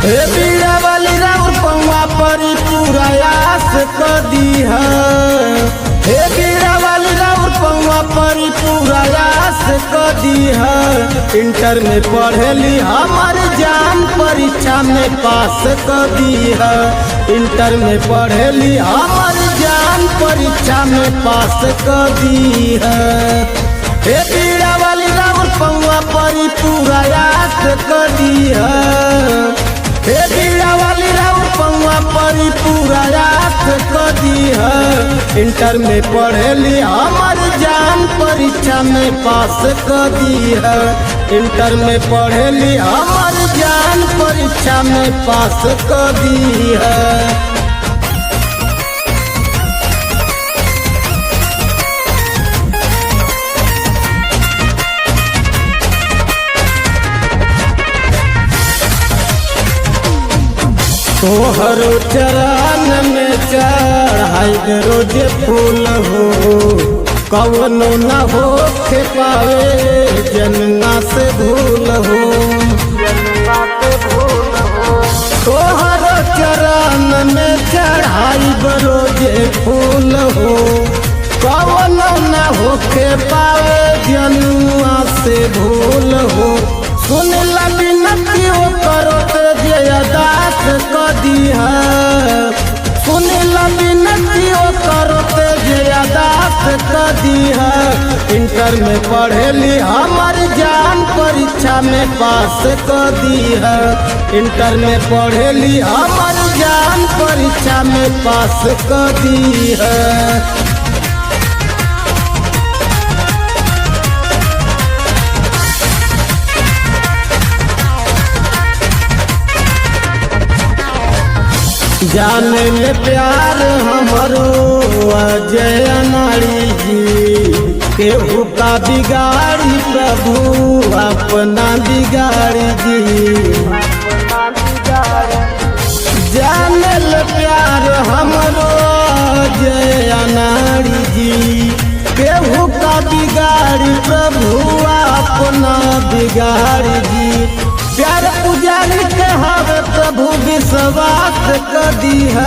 हे बीड़ा वाली राउर पौवा परी पूरा आस क दीहा। हे बीड़ा वाली राउर पौवा परी पूरा आस क दीहा। इंटर में पढ़ेली हमार जान परीक्षा में पास क दीहा। इंटर में पढ़ेली हमार जान परीक्षा में पास क दीहा। हे बीड़ा वाली राउर पौवा परी पूरा आस क दीहा। हे बीड़ा वाली राउर पौवा परी पूरा आस क दीहा। इंटर में पढ़ेली हमार जान परीक्षा में पास क दीहा। इंटर में पढ़ेली हमार जान परीक्षा में पास क दीहा। तोहरो चरण में चढ़ाई रोज फूल हो। कवनो न हो के पावे जन्ना से भूल हो। तोहरो चरण में चढ़ाई रोज फूल हो। कवनो न हो के पावे जन्ना से भूल हो। सुन लगी नतियो करो ते दास क दीहा। सुन लगी नतियो करो ते दास क दीहा। इंटर में पढ़ेली हमार जान परीक्षा में पास क दीहा। इंटर में पढ़ेली हमार जान परीक्षा में पास क दीहा। जाने में प्यार हमरो अजय नारी जी। केहू का बिगाड़ी प्रभु अपना बिगाड़ी जी। जाने ले प्यार हमरो अजय नारी जी। केहू का बिगाड़ी प्रभु अपना बिगाड़ी जी। प्यार पुजारी के हवे प्रभु विश्वास क दीहा।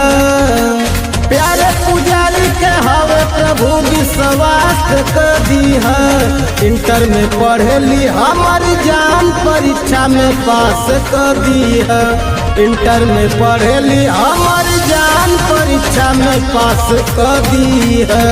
प्यार पुजारी के हवे प्रभु विश्वास क दीहा। इंटर में पढ़ेली हमार जान परीक्षा में पास क दीहा। इंटर में पढ़ेली हमार जान परीक्षा में पास क दीहा।